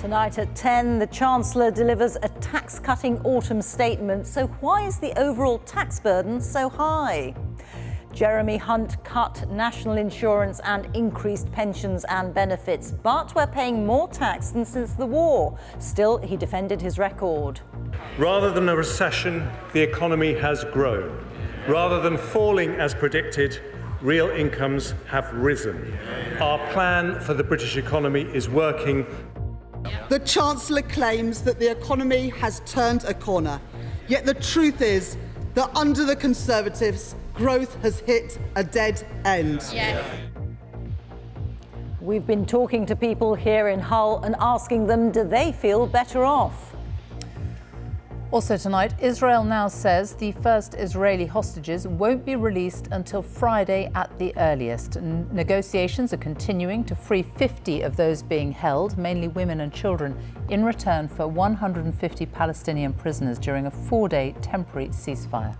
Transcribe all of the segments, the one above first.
Tonight at 10, the Chancellor delivers a tax-cutting autumn statement. So why is the overall tax burden so high? Jeremy Hunt cut national insurance and increased pensions and benefits, but we're paying more tax than since the war. Still, he defended his record. Rather than a recession, the economy has grown. Rather than falling as predicted, real incomes have risen. Our plan for the British economy is working. The Chancellor claims that the economy has turned a corner. Yet the truth is that under the Conservatives, growth has hit a dead end. Yes. We've been talking to people here in Hull and asking them, do they feel better off? Also tonight, Israel now says the first Israeli hostages won't be released until Friday at the earliest. Negotiations are continuing to free 50 of those being held, mainly women and children, in return for 150 Palestinian prisoners during a 4-day temporary ceasefire.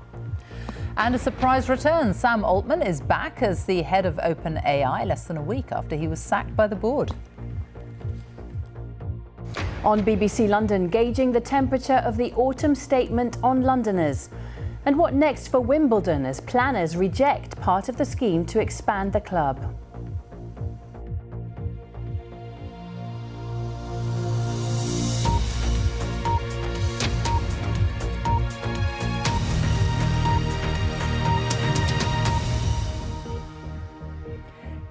And a surprise return. Sam Altman is back as the head of OpenAI less than a week after he was sacked by the board. On BBC London, gauging the temperature of the autumn statement on Londoners. And what next for Wimbledon as planners reject part of the scheme to expand the club.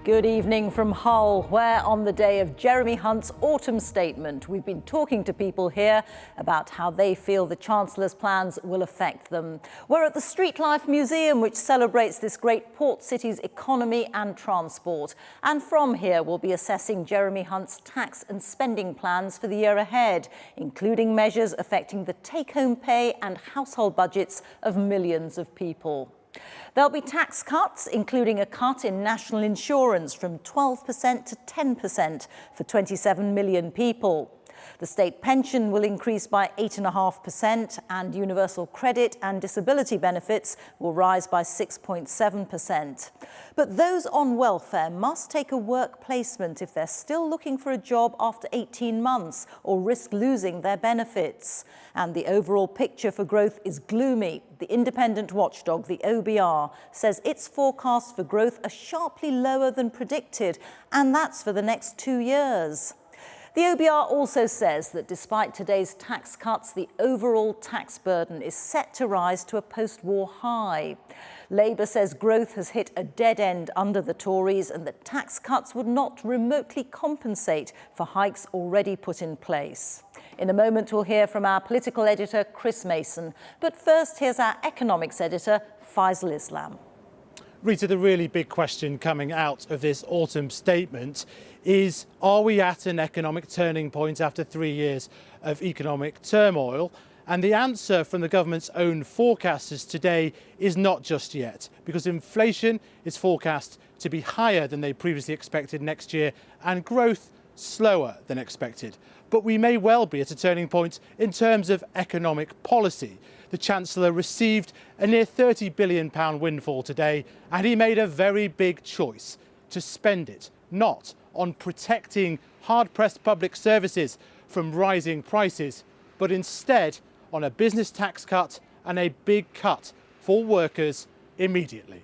Good evening from Hull, where on the day of Jeremy Hunt's autumn statement, we've been talking to people here about how they feel the Chancellor's plans will affect them. We're at the Street Life Museum, which celebrates this great port city's economy and transport. And from here, we'll be assessing Jeremy Hunt's tax and spending plans for the year ahead, including measures affecting the take-home pay and household budgets of millions of people. There'll be tax cuts, including a cut in national insurance from 12% to 10% for 27 million people. The state pension will increase by 8.5%, and universal credit and disability benefits will rise by 6.7%. But those on welfare must take a work placement if they're still looking for a job after 18 months or risk losing their benefits. And the overall picture for growth is gloomy. The independent watchdog, the OBR, says its forecasts for growth are sharply lower than predicted, and that's for the next 2 years. The OBR also says that despite today's tax cuts, the overall tax burden is set to rise to a post-war high. Labour says growth has hit a dead end under the Tories and that tax cuts would not remotely compensate for hikes already put in place. In a moment, we'll hear from our political editor, Chris Mason. But first, here's our economics editor, Faisal Islam. Reeta, the really big question coming out of this autumn statement is, are we at an economic turning point after 3 years of economic turmoil? And the answer from the government's own forecasters today is not just yet, because inflation is forecast to be higher than they previously expected next year and growth slower than expected. But we may well be at a turning point in terms of economic policy. The Chancellor received a near £30 billion windfall today, and he made a very big choice to spend it, not on protecting hard-pressed public services from rising prices, but instead on a business tax cut and a big cut for workers immediately.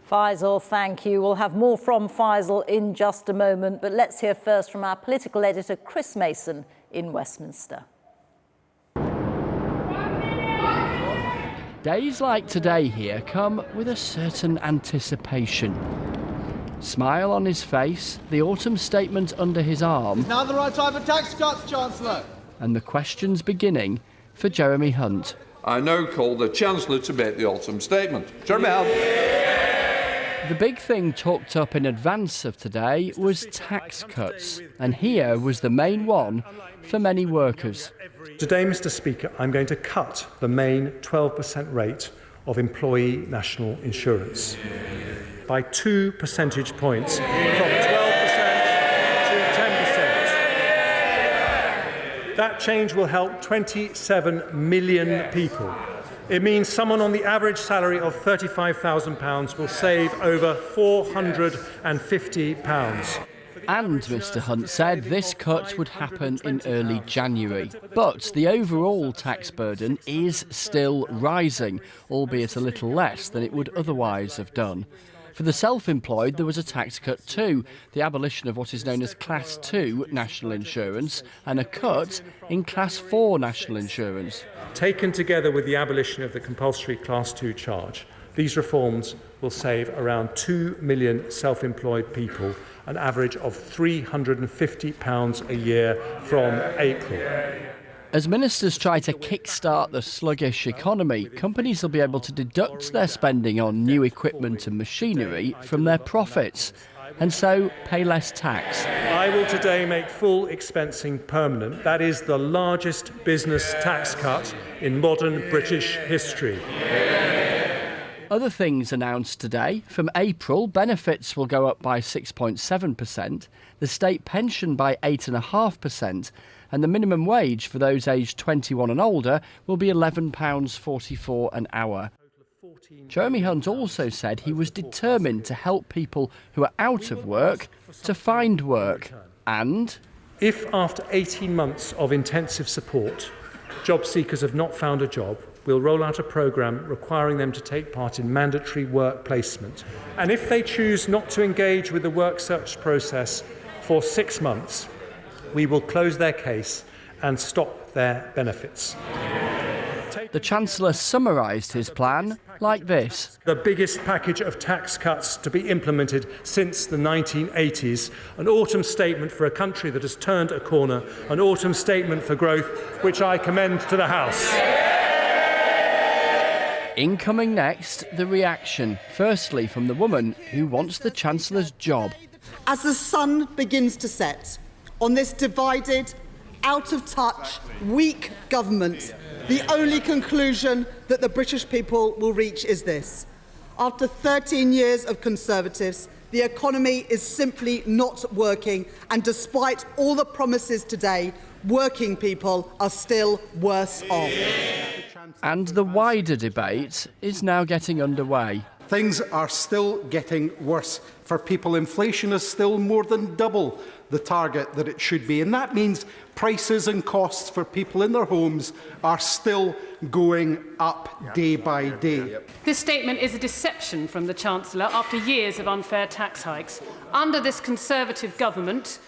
Faisal, thank you. We'll have more from Faisal in just a moment, but let's hear first from our political editor, Chris Mason in Westminster. Days like today here come with a certain anticipation. Smile on his face, the autumn statement under his arm. Now the right time for tax cuts, Chancellor. And the questions beginning for Jeremy Hunt. I now call the Chancellor to make the autumn statement. Jeremy Hunt. The big thing talked up in advance of today was tax cuts, and here was the main one for many workers. Today, Mr. Speaker, I'm going to cut the main 12% rate of employee national insurance by 2 percentage points from 12% to 10%. That change will help 27 million people. It means someone on the average salary of £35,000 will save over £450. And Mr Hunt said this cut would happen in early January. But the overall tax burden is still rising, albeit a little less than it would otherwise have done. For the self-employed, there was a tax cut too, the abolition of what is known as Class 2 national insurance and a cut in Class 4 national insurance. Taken together with the abolition of the compulsory Class 2 charge, these reforms will save around 2 million self-employed people an average of £350 a year from April. As ministers try to kickstart the sluggish economy, companies will be able to deduct their spending on new equipment and machinery from their profits, and so pay less tax. I will today make full expensing permanent. That is the largest business tax cut in modern British history. Other things announced today. From April, benefits will go up by 6.7%, the state pension by 8.5%, and the minimum wage for those aged 21 and older will be £11.44 an hour. Jeremy Hunt also said he was determined to help people who are out of work to find work. And if after 18 months of intensive support, job seekers have not found a job, we'll roll out a programme requiring them to take part in mandatory work placement. And if they choose not to engage with the work search process for 6 months, we will close their case and stop their benefits. The Chancellor summarised his plan like this. The biggest package of tax cuts to be implemented since the 1980s, an autumn statement for a country that has turned a corner, an autumn statement for growth, which I commend to the House. Incoming next, the reaction. Firstly, from the woman who wants the Chancellor's job. As the sun begins to set on this divided, out of touch, weak government, the only conclusion that the British people will reach is this. After 13 years of Conservatives, the economy is simply not working, and despite all the promises today, working people are still worse off. And the wider debate is now getting underway. Things are still getting worse for people. Inflation is still more than double the target that it should be. And that means prices and costs for people in their homes are still going up day by day. This statement is a deception from the Chancellor after years of unfair tax hikes. Under this Conservative government,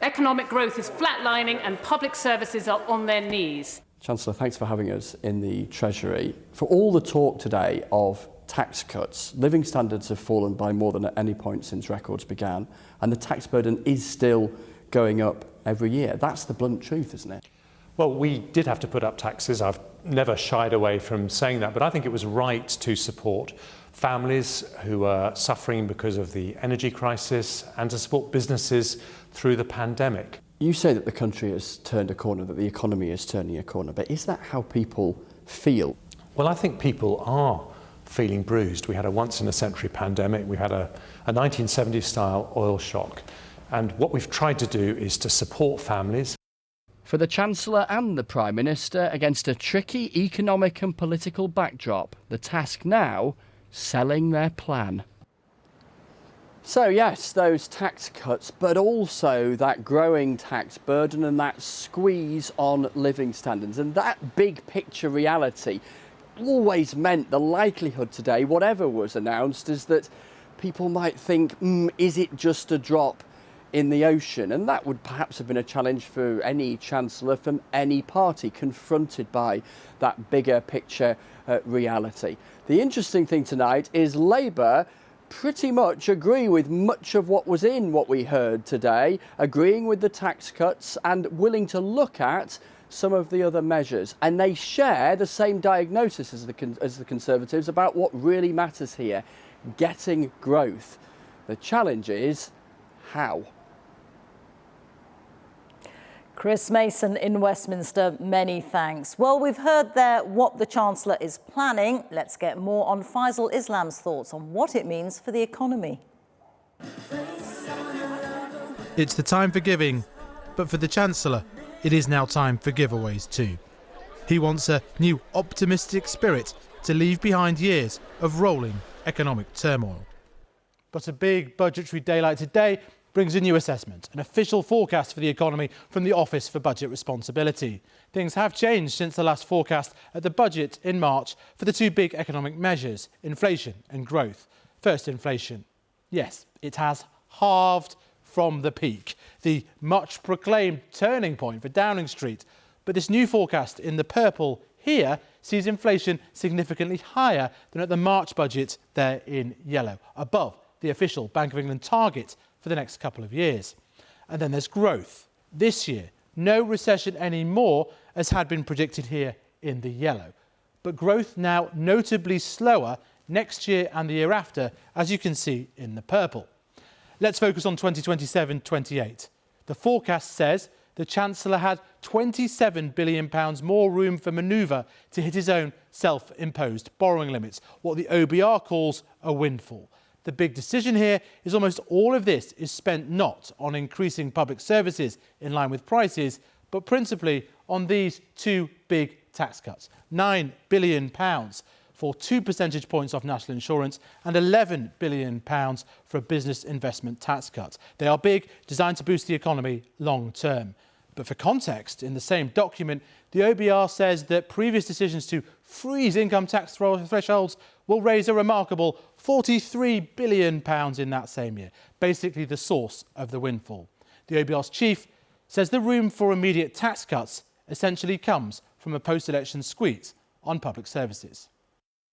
economic growth is flatlining and public services are on their knees. Chancellor, thanks for having us in the Treasury. For all the talk today of tax cuts, living standards have fallen by more than at any point since records began, and the tax burden is still going up every year. That's the blunt truth, isn't it? Well, we did have to put up taxes. I've never shied away from saying that, but I think it was right to support families who are suffering because of the energy crisis and to support businesses through the pandemic. You say that the country has turned a corner, that the economy is turning a corner, but is that how people feel? Well, I think people are feeling bruised. We had a once-in-a-century pandemic. We had a 1970s-style oil shock. And what we've tried to do is to support families. For the Chancellor and the Prime Minister, against a tricky economic and political backdrop, the task now, selling their plan. So yes, those tax cuts, but also that growing tax burden and that squeeze on living standards. And that big picture reality always meant the likelihood today, whatever was announced, is that people might think, is it just a drop in the ocean? And that would perhaps have been a challenge for any Chancellor from any party confronted by that bigger picture reality. The interesting thing tonight is Labour pretty much agree with much of what was in what we heard today, agreeing with the tax cuts and willing to look at some of the other measures. And they share the same diagnosis as the Conservatives about what really matters here, getting growth. The challenge is how. Chris Mason in Westminster, many thanks. Well, we've heard there what the Chancellor is planning. Let's get more on Faisal Islam's thoughts on what it means for the economy. It's the time for giving, but for the Chancellor, it is now time for giveaways too. He wants a new optimistic spirit to leave behind years of rolling economic turmoil. But a big budgetary day like today brings a new assessment, an official forecast for the economy from the Office for Budget Responsibility. Things have changed since the last forecast at the budget in March for the two big economic measures, inflation and growth. First, inflation. Yes, it has halved from the peak, the much proclaimed turning point for Downing Street. But this new forecast in the purple here sees inflation significantly higher than at the March budget there in yellow, above the official Bank of England target for the next couple of years. And then there's growth. This year, no recession anymore, as had been predicted here in the yellow. But growth now notably slower next year and the year after, as you can see in the purple. Let's focus on 2027-28. The forecast says the Chancellor had £27 billion more room for manoeuvre to hit his own self-imposed borrowing limits, what the OBR calls a windfall. The big decision here is almost all of this is spent not on increasing public services in line with prices, but principally on these two big tax cuts. £9 billion for 2 percentage points off national insurance and £11 billion for a business investment tax cut. They are big, designed to boost the economy long term. But for context, in the same document, the OBR says that previous decisions to freeze income tax thresholds will raise a remarkable £43 billion in that same year, basically the source of the windfall. The OBR's chief says the room for immediate tax cuts essentially comes from a post-election squeeze on public services.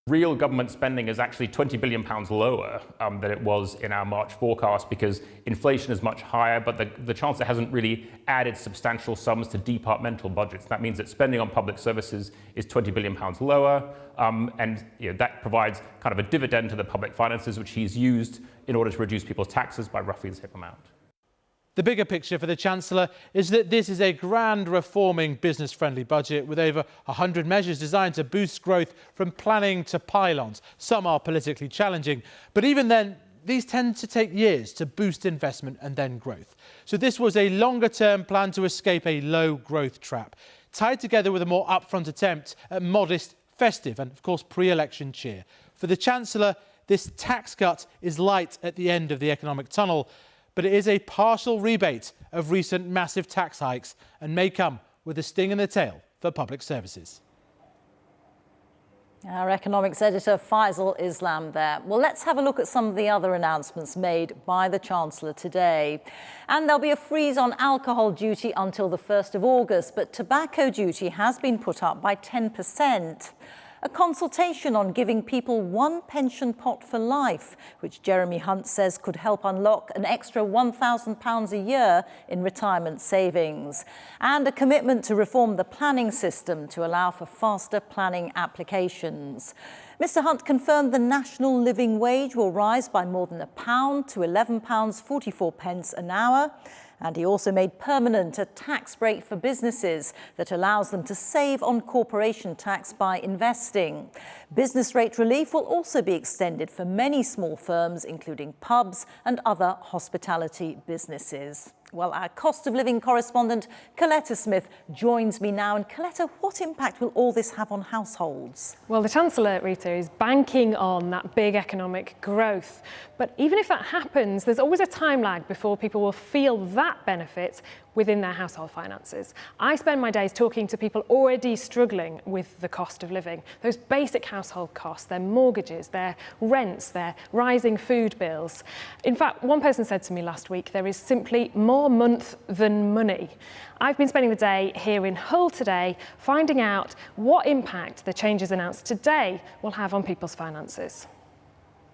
Real government spending is actually £20 billion lower than it was in our March forecast because inflation is much higher, but the Chancellor hasn't really added substantial sums to departmental budgets. That means that spending on public services is £20 billion lower, and that provides kind of a dividend to the public finances, which he's used in order to reduce people's taxes by roughly the same amount. The bigger picture for the Chancellor is that this is a grand reforming business-friendly budget with over 100 measures designed to boost growth from planning to pylons. Some are politically challenging, but even then, these tend to take years to boost investment and then growth. So this was a longer-term plan to escape a low-growth trap, tied together with a more upfront attempt at modest, festive and, of course, pre-election cheer. For the Chancellor, this tax cut is light at the end of the economic tunnel, but it is a partial rebate of recent massive tax hikes and may come with a sting in the tail for public services. Our economics editor Faisal Islam there. Well, let's have a look at some of the other announcements made by the Chancellor today. And there'll be a freeze on alcohol duty until the 1st of August, but tobacco duty has been put up by 10%. A consultation on giving people one pension pot for life, which Jeremy Hunt says could help unlock an extra £1,000 a year in retirement savings. And a commitment to reform the planning system to allow for faster planning applications. Mr Hunt confirmed the national living wage will rise by more than £1 to £11.44 an hour. And he also made permanent a tax break for businesses that allows them to save on corporation tax by investing. Business rate relief will also be extended for many small firms, including pubs and other hospitality businesses. Well, our cost of living correspondent, Coletta Smith, joins me now. And Coletta, what impact will all this have on households? Well, the Chancellor, Reeta, is banking on that big economic growth. But even if that happens, there's always a time lag before people will feel that benefit within their household finances. I spend my days talking to people already struggling with the cost of living, those basic household costs, their mortgages, their rents, their rising food bills. In fact, one person said to me last week, there is simply more month than money. I've been spending the day here in Hull today, finding out what impact the changes announced today will have on people's finances.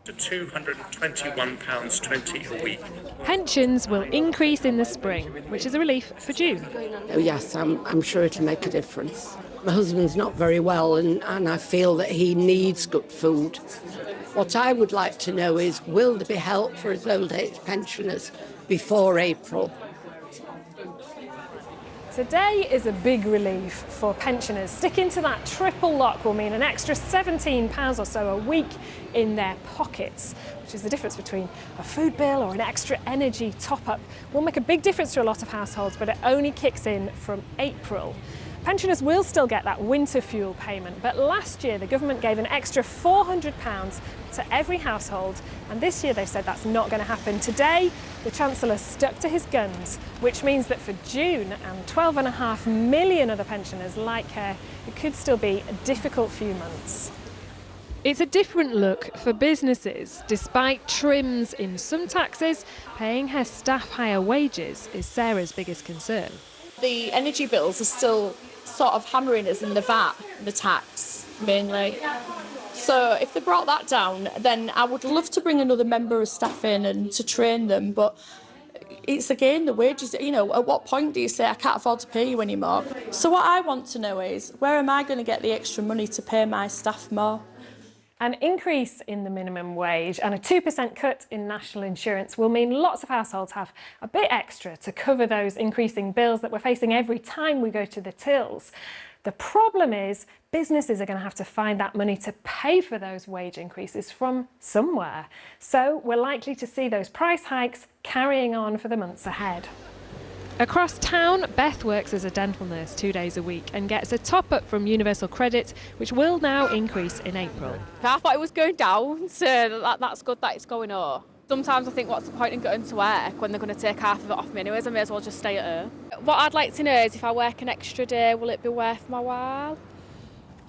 To £221.20 a week. Pensions will increase in the spring, which is a relief for June. Oh yes, I'm sure it'll make a difference. My husband's not very well and I feel that he needs good food. What I would like to know is, will there be help for his old age pensioners before April? Today is a big relief for pensioners. Sticking to that triple lock will mean an extra £17 or so a week in their pockets, which is the difference between a food bill or an extra energy top-up. Will make a big difference to a lot of households, but it only kicks in from April. Pensioners will still get that winter fuel payment, but last year the government gave an extra £400 to every household, and this year they've said that's not going to happen. Today, the Chancellor stuck to his guns, which means that for June and 12.5 million other pensioners like her, it could still be a difficult few months. It's a different look for businesses. Despite trims in some taxes, paying her staff higher wages is Sarah's biggest concern. The energy bills are still sort of hammering us in the VAT, the tax mainly. So if they brought that down, then I would love to bring another member of staff in and to train them, but it's again the wages, you know, at what point do you say I can't afford to pay you anymore? So what I want to know is, where am I going to get the extra money to pay my staff more? An increase in the minimum wage and a 2% cut in national insurance will mean lots of households have a bit extra to cover those increasing bills that we're facing every time we go to the tills. The problem is businesses are going to have to find that money to pay for those wage increases from somewhere. So we're likely to see those price hikes carrying on for the months ahead. Across town, Beth works as a dental nurse 2 days a week and gets a top-up from Universal Credit, which will now increase in April. I thought it was going down, so that's good that it's going up. Sometimes I think, what's the point in going to work when they're going to take half of it off me anyways? I may as well just stay at home. What I'd like to know is, if I work an extra day, will it be worth my while?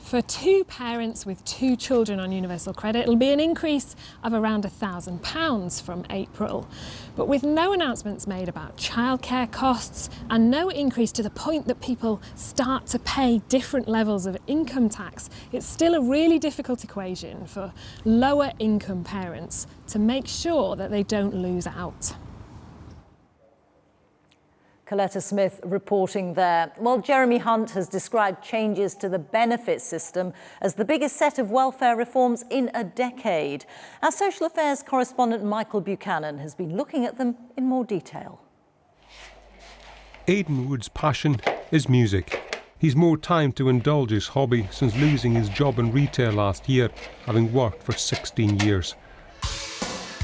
For two parents with 2 children on Universal Credit, it'll be an increase of around £1,000 from April. But with no announcements made about childcare costs and no increase to the point that people start to pay different levels of income tax, it's still a really difficult equation for lower income parents to make sure that they don't lose out. Coletta Smith reporting there. Well, Jeremy Hunt has described changes to the benefit system as the biggest set of welfare reforms in a decade. Our social affairs correspondent Michael Buchanan has been looking at them in more detail. Aidan Wood's passion is music. He's more time to indulge his hobby since losing his job in retail last year, having worked for 16 years.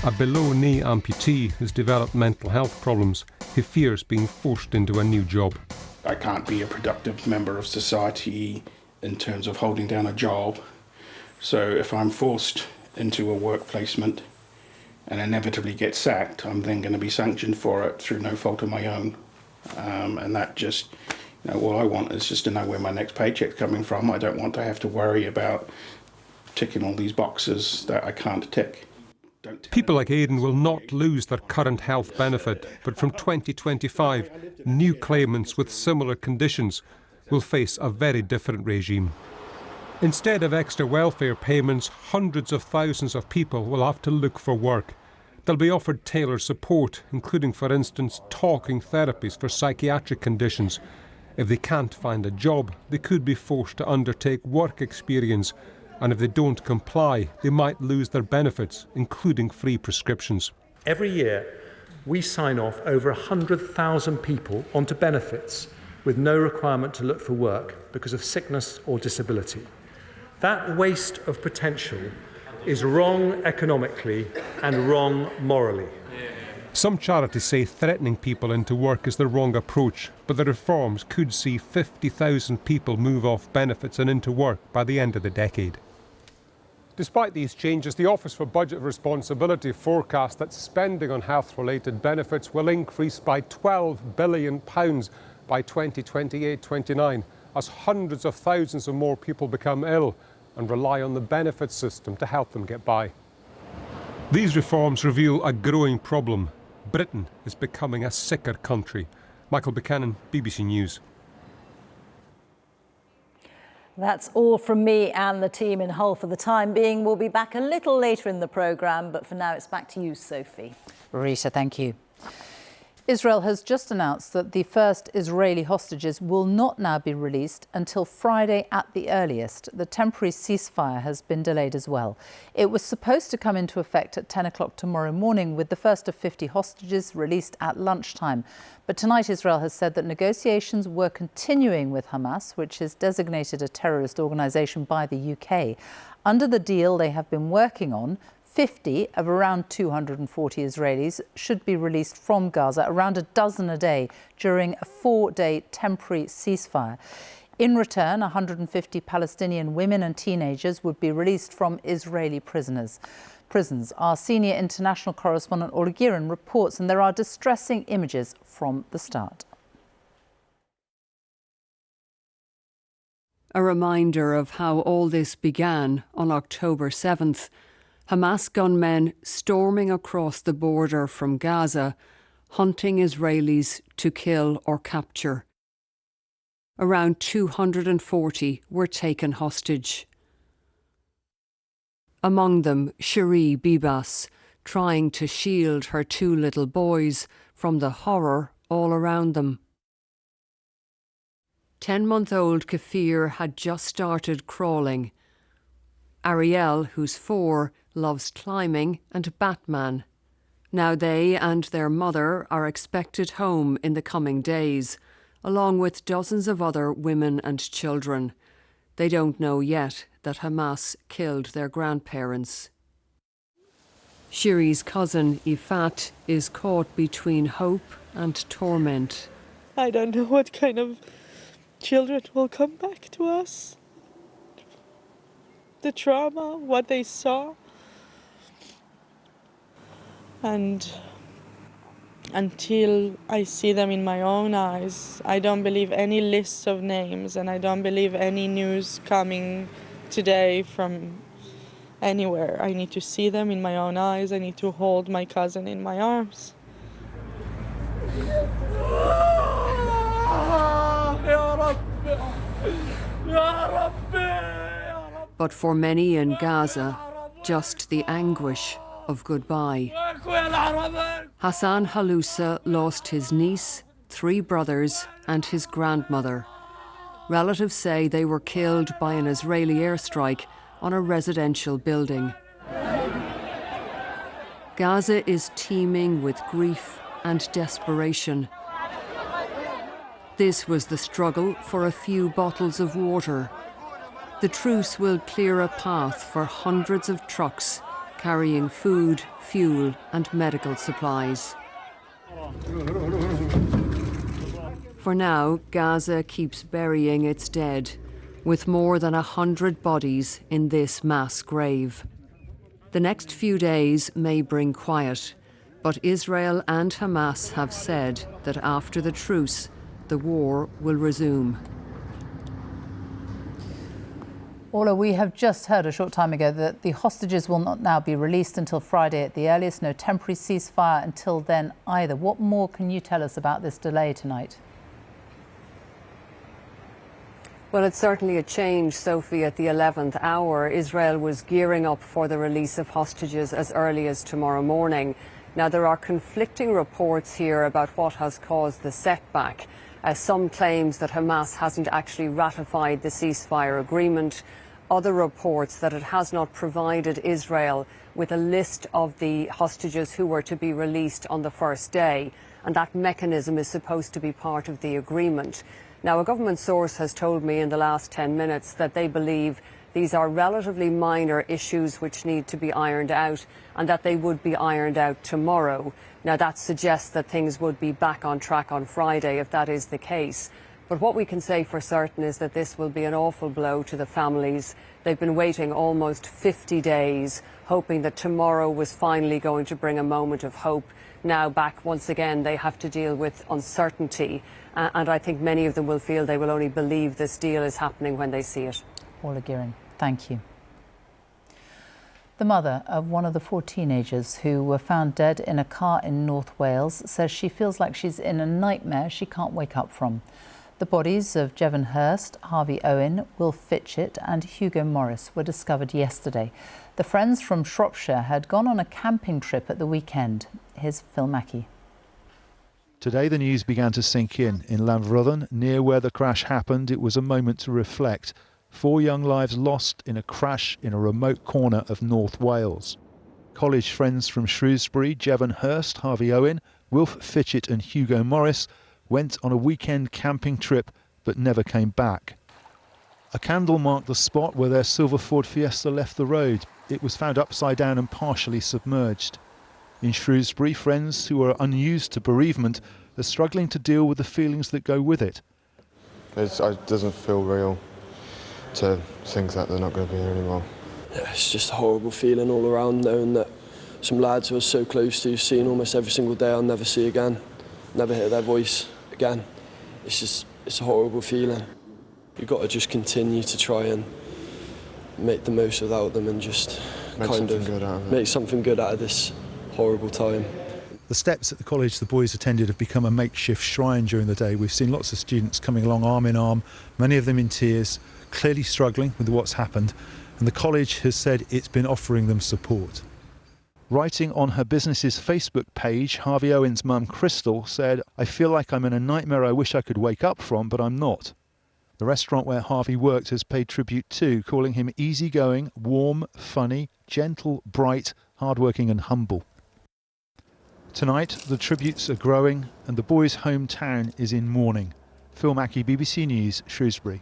A below-knee amputee who's developed mental health problems. He fears being forced into a new job. I can't be a productive member of society in terms of holding down a job. So if I'm forced into a work placement and inevitably get sacked, I'm then going to be sanctioned for it through no fault of my own. And that just, you know, all I want is just to know where my next paycheck's coming from. I don't want to have to worry about ticking all these boxes that I can't tick. People like Aidan will not lose their current health benefit, but from 2025, new claimants with similar conditions will face a very different regime. Instead of extra welfare payments, hundreds of thousands of people will have to look for work. They'll be offered tailored support, including, for instance, talking therapies for psychiatric conditions. If they can't find a job, they could be forced to undertake work experience. And if they don't comply, they might lose their benefits, including free prescriptions. Every year, we sign off over 100,000 people onto benefits with no requirement to look for work because of sickness or disability. That waste of potential is wrong economically and wrong morally. Some charities say threatening people into work is the wrong approach, but the reforms could see 50,000 people move off benefits and into work by the end of the decade. Despite these changes, the Office for Budget Responsibility forecasts that spending on health-related benefits will increase by £12 billion by 2028-29, as hundreds of thousands of more people become ill and rely on the benefit system to help them get by. These reforms reveal a growing problem. Britain is becoming a sicker country. Michael Buchanan, BBC News. That's all from me and the team in Hull for the time being. We'll be back a little later in the programme, but for now it's back to you, Sophie. Reeta, thank you. Israel has just announced that the first Israeli hostages will not now be released until Friday at the earliest. The temporary ceasefire has been delayed as well. It was supposed to come into effect at 10 o'clock tomorrow morning, with the first of 50 hostages released at lunchtime. But tonight Israel has said that negotiations were continuing with Hamas, which is designated a terrorist organisation by the UK. Under the deal they have been working on, 50 of around 240 Israelis should be released from Gaza, around a dozen a day, during a 4-day temporary ceasefire. In return, 150 Palestinian women and teenagers would be released from Israeli prisons. Our senior international correspondent Ola Girin reports, and there are distressing images from the start. A reminder of how all this began on October 7th. Hamas gunmen storming across the border from Gaza, hunting Israelis to kill or capture. Around 240 were taken hostage. Among them, Cherie Bibas, trying to shield her 2 little boys from the horror all around them. 10-month-old Kafir had just started crawling. Ariel, who's 4, loves climbing and Batman. Now they and their mother are expected home in the coming days, along with dozens of other women and children. They don't know yet that Hamas killed their grandparents. Cherie's cousin, Ifat, is caught between hope and torment. I don't know what kind of children will come back to us. The trauma, what they saw. And until I see them in my own eyes, I don't believe any lists of names, and I don't believe any news coming today from anywhere. I need to see them in my own eyes. I need to hold my cousin in my arms. But for many in Gaza, just the anguish of goodbye. Hassan Halousa lost his niece, 3 brothers and his grandmother. Relatives say they were killed by an Israeli airstrike on a residential building. Gaza is teeming with grief and desperation. This was the struggle for a few bottles of water. The truce will clear a path for hundreds of trucks carrying food, fuel and medical supplies. For now, Gaza keeps burying its dead, with more than 100 bodies in this mass grave. The next few days may bring quiet, but Israel and Hamas have said that after the truce, the war will resume. Ola, we have just heard a short time ago that the hostages will not now be released until Friday at the earliest. No temporary ceasefire until then either. What more can you tell us about this delay tonight? Well, it's certainly a change, Sophie, at the 11th hour. Israel was gearing up for the release of hostages as early as tomorrow morning. Now, there are conflicting reports here about what has caused the setback. Some claims that Hamas hasn't actually ratified the ceasefire agreement. Other reports that it has not provided Israel with a list of the hostages who were to be released on the first day. And that mechanism is supposed to be part of the agreement. Now, a government source has told me in the last 10 minutes that they believe these are relatively minor issues which need to be ironed out, and that they would be ironed out tomorrow. Now, that suggests that things would be back on track on Friday if that is the case. But what we can say for certain is that this will be an awful blow to the families. They've been waiting almost 50 days, hoping that tomorrow was finally going to bring a moment of hope. Now back once again, they have to deal with uncertainty. And I think many of them will feel they will only believe this deal is happening when they see it. Ola Girin, thank you. The mother of one of the 4 teenagers who were found dead in a car in North Wales says she feels like she's in a nightmare she can't wake up from. The bodies of Jevon Hurst, Harvey Owen, Will Fitchett and Hugo Morris were discovered yesterday. The friends from Shropshire had gone on a camping trip at the weekend. Here's Phil Mackey. Today the news began to sink in Lanfrothen, near where the crash happened. It was a moment to reflect. 4 young lives lost in a crash in a remote corner of North Wales. College friends from Shrewsbury, Jevon Hurst, Harvey Owen, Wilf Fitchett and Hugo Morris went on a weekend camping trip but never came back. A candle marked the spot where their silver Ford Fiesta left the road. It was found upside down and partially submerged. In Shrewsbury, friends who are unused to bereavement are struggling to deal with the feelings that go with it. It doesn't feel real to think that they're not going to be here anymore. Yeah, it's just a horrible feeling all around, knowing that some lads who I was so close to, seeing almost every single day, I'll never see again, never hear their voice again. It's a horrible feeling. You've got to just continue to try and make the most without them and just make something good out of this horrible time. The steps at the college the boys attended have become a makeshift shrine during the day. We've seen lots of students coming along arm in arm, many of them in tears, clearly struggling with what's happened, and the college has said it's been offering them support. Writing on her business's Facebook page, Harvey Owen's mum Crystal said, "I feel like I'm in a nightmare I wish I could wake up from, but I'm not." The restaurant where Harvey worked has paid tribute too, calling him easygoing, warm, funny, gentle, bright, hardworking and humble. Tonight, the tributes are growing and the boys' hometown is in mourning. Phil Mackey, BBC News, Shrewsbury.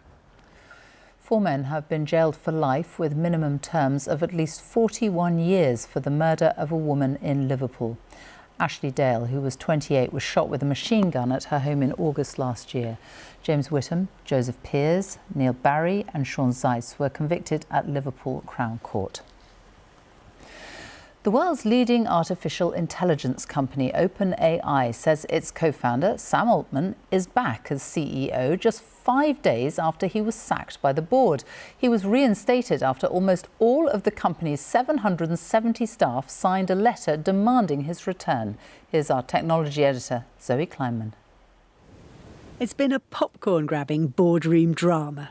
4 men have been jailed for life with minimum terms of at least 41 years for the murder of a woman in Liverpool. Ashley Dale, who was 28, was shot with a machine gun at her home in August last year. James Whittam, Joseph Pears, Neil Barry and Sean Zeiss were convicted at Liverpool Crown Court. The world's leading artificial intelligence company, OpenAI, says its co-founder, Sam Altman, is back as CEO just 5 days after he was sacked by the board. He was reinstated after almost all of the company's 770 staff signed a letter demanding his return. Here's our technology editor, Zoe Kleinman. It's been a popcorn-grabbing boardroom drama.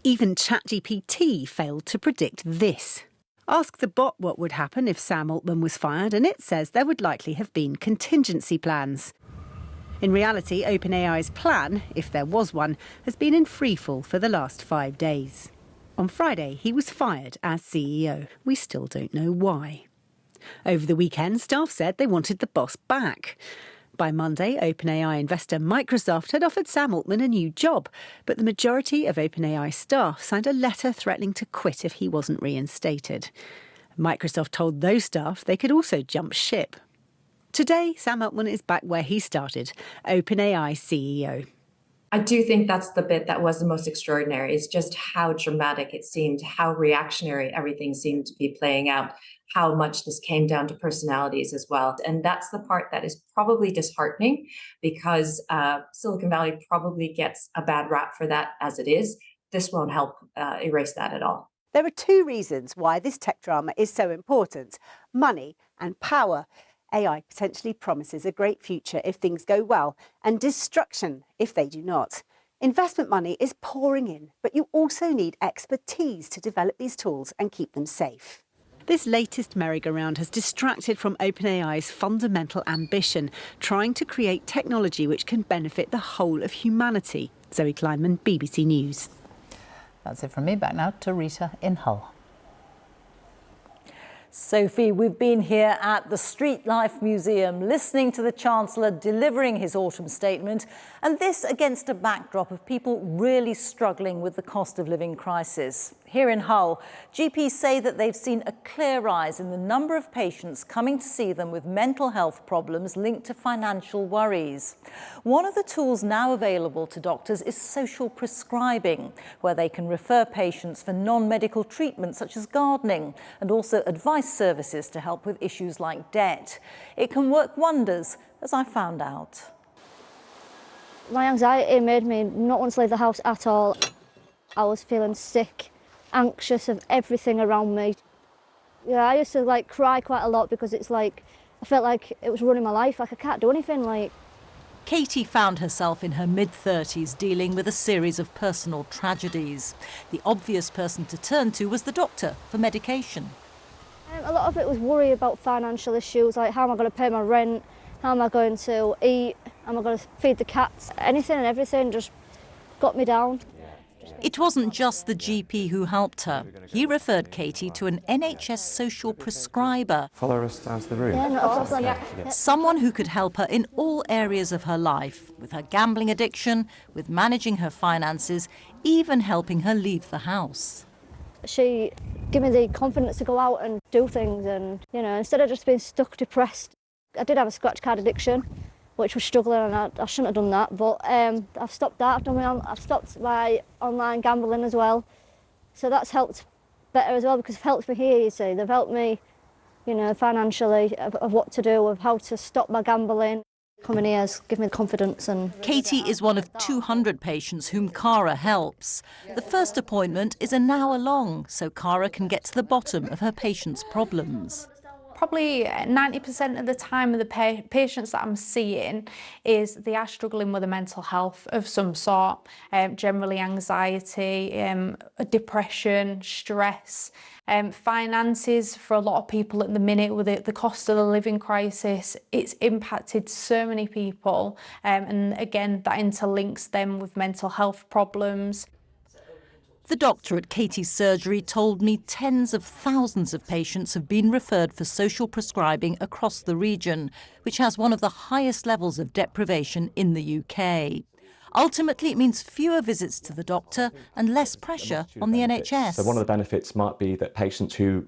Even ChatGPT failed to predict this. Ask the bot what would happen if Sam Altman was fired, and it says there would likely have been contingency plans. In reality, OpenAI's plan, if there was one, has been in freefall for the last 5 days. On Friday, he was fired as CEO. We still don't know why. Over the weekend, staff said they wanted the boss back. By Monday, OpenAI investor Microsoft had offered Sam Altman a new job, but the majority of OpenAI staff signed a letter threatening to quit if he wasn't reinstated. Microsoft told those staff they could also jump ship. Today, Sam Altman is back where he started, OpenAI CEO. I do think that's the bit that was the most extraordinary, is just how dramatic it seemed, how reactionary everything seemed to be playing out, how much this came down to personalities as well. And that's the part that is probably disheartening, because Silicon Valley probably gets a bad rap for that as it is. This won't help erase that at all. There are 2 reasons why this tech drama is so important: money and power. AI potentially promises a great future if things go well, and destruction if they do not. Investment money is pouring in, but you also need expertise to develop these tools and keep them safe. This latest merry-go-round has distracted from OpenAI's fundamental ambition, trying to create technology which can benefit the whole of humanity. Zoe Kleinman, BBC News. That's it from me. Back now to Reeta in Hull. Sophie, we've been here at the Street Life Museum listening to the Chancellor delivering his autumn statement, and this against a backdrop of people really struggling with the cost of living crisis. Here in Hull, GPs say that they've seen a clear rise in the number of patients coming to see them with mental health problems linked to financial worries. One of the tools now available to doctors is social prescribing, where they can refer patients for non-medical treatment such as gardening, and also advice services to help with issues like debt. It can work wonders, as I found out. My anxiety made me not want to leave the house at all. I was feeling sick, anxious of everything around me. Yeah, I used to cry quite a lot because it's I felt like it was running my life, like I can't do anything. Katie found herself in her mid-30s dealing with a series of personal tragedies. The obvious person to turn to was the doctor for medication. A lot of it was worry about financial issues, like how am I going to pay my rent, how am I going to eat, how am I going to feed the cats, anything and everything just got me down. It wasn't just the GP who helped her. He referred Katie to an NHS social prescriber. Follow us down to the room. Yeah, not a problem. Yeah. Someone who could help her in all areas of her life, with her gambling addiction, with managing her finances, even helping her leave the house. She gave me the confidence to go out and do things, and instead of just being stuck depressed. I did have a scratch card addiction, which was struggling, and I shouldn't have done that. But I've stopped that. I've stopped my online gambling as well. So that's helped better as well, because they've helped me here, you see. They've helped me, you know, financially of what to do, of how to stop my gambling. Coming here has given me confidence. And Katie is one of 200 patients whom Cara helps. The first appointment is an hour long, so Cara can get to the bottom of her patients' problems. Probably 90% of the time of the patients that I'm seeing is they are struggling with a mental health of some sort, generally anxiety, depression, stress, finances. For a lot of people at the minute with the cost of the living crisis, it's impacted so many people, and again that interlinks them with mental health problems. The doctor at Katie's surgery told me tens of thousands of patients have been referred for social prescribing across the region, which has one of the highest levels of deprivation in the UK. Ultimately, it means fewer visits to the doctor and less pressure on the NHS. So one of the benefits might be that patients who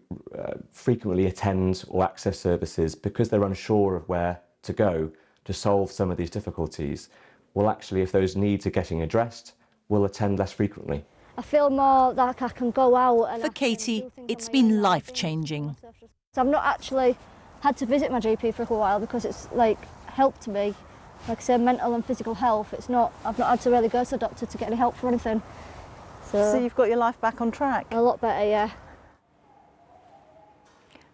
frequently attend or access services, because they're unsure of where to go to solve some of these difficulties, will actually, if those needs are getting addressed, will attend less frequently. I feel more like I can go out. And for Katie, it's been life-changing. So I've not actually had to visit my GP for a while because it's like helped me. Like I said, mental and physical health. I've not had to really go to the doctor to get any help for anything. So you've got your life back on track? A lot better, yeah.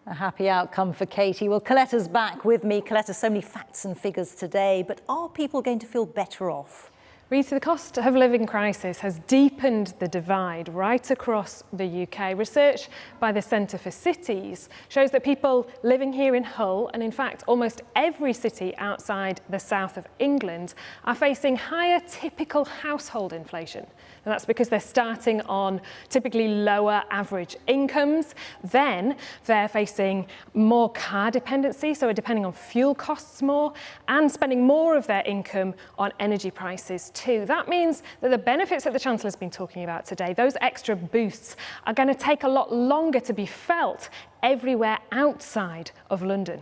A happy outcome for Katie. Well, Coletta's back with me. Coletta, so many facts and figures today, but are people going to feel better off? Reeta, the cost of living crisis has deepened the divide right across the UK. Research by the Centre for Cities shows that people living here in Hull, and in fact almost every city outside the south of England, are facing higher typical household inflation. And that's because they're starting on typically lower average incomes. Then they're facing more car dependency, so are depending on fuel costs more, and spending more of their income on energy prices too. That means that the benefits that the Chancellor's been talking about today, those extra boosts, are going to take a lot longer to be felt everywhere outside of London.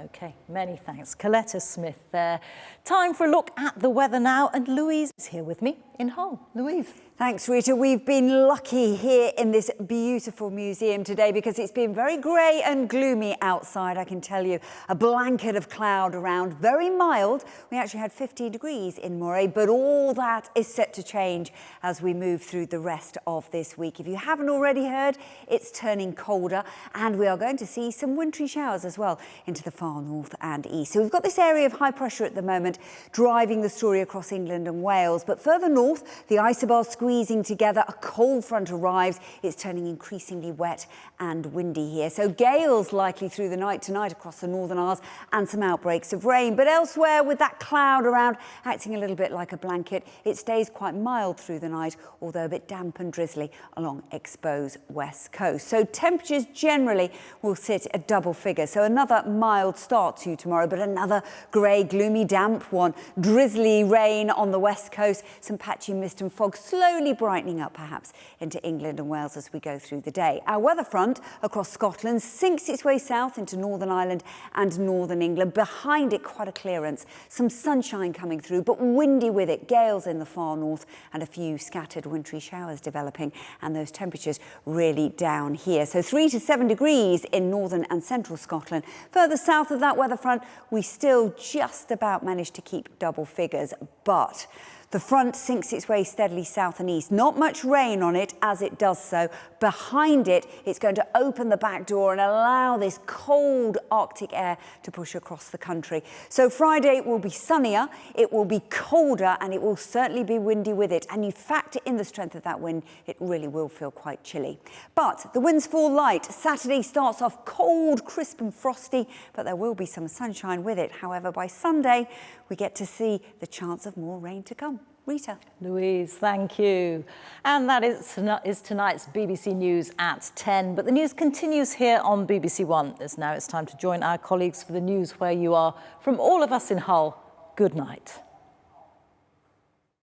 OK, many thanks. Coletta Smith there. Time for a look at the weather now, and Louise is here with me in Hull. Louise. Thanks, Rita. We've been lucky here in this beautiful museum today because it's been very grey and gloomy outside, I can tell you. A blanket of cloud around, very mild. We actually had 50 degrees in Moray, but all that is set to change as we move through the rest of this week. If you haven't already heard, it's turning colder, and we are going to see some wintry showers as well into the far north and east. So we've got this area of high pressure at the moment driving the story across England and Wales, but further north, the isobars squeezing together, a cold front arrives. It's turning increasingly wet and windy here. So gales likely through the night tonight across the Northern Isles and some outbreaks of rain. But elsewhere, with that cloud around acting a little bit like a blanket, it stays quite mild through the night, although a bit damp and drizzly along Expo's west coast. So temperatures generally will sit at double figures. So another mild start to tomorrow, but another grey, gloomy, damp one. Drizzly rain on the west coast, some patchy mist and fog slowly brightening up perhaps into England and Wales as we go through the day. Our weather front across Scotland sinks its way south into Northern Ireland and Northern England. Behind it, quite a clearance. Some sunshine coming through, but windy with it. Gales in the far north and a few scattered wintry showers developing, and those temperatures really down here. So 3 to 7 degrees in northern and central Scotland. Further south of that weather front, we still just about manage to keep double figures, but the front sinks its way steadily south and east. Not much rain on it as it does so. Behind it, it's going to open the back door and allow this cold Arctic air to push across the country. So Friday will be sunnier, it will be colder, and it will certainly be windy with it. And you factor in the strength of that wind, it really will feel quite chilly. But the winds fall light. Saturday starts off cold, crisp and frosty, but there will be some sunshine with it. However, by Sunday, we get to see the chance of more rain to come. Reeta. Louise, thank you. And that is tonight's BBC News at 10. But the news continues here on BBC One. Now it's time to join our colleagues for the news where you are. From all of us in Hull, good night.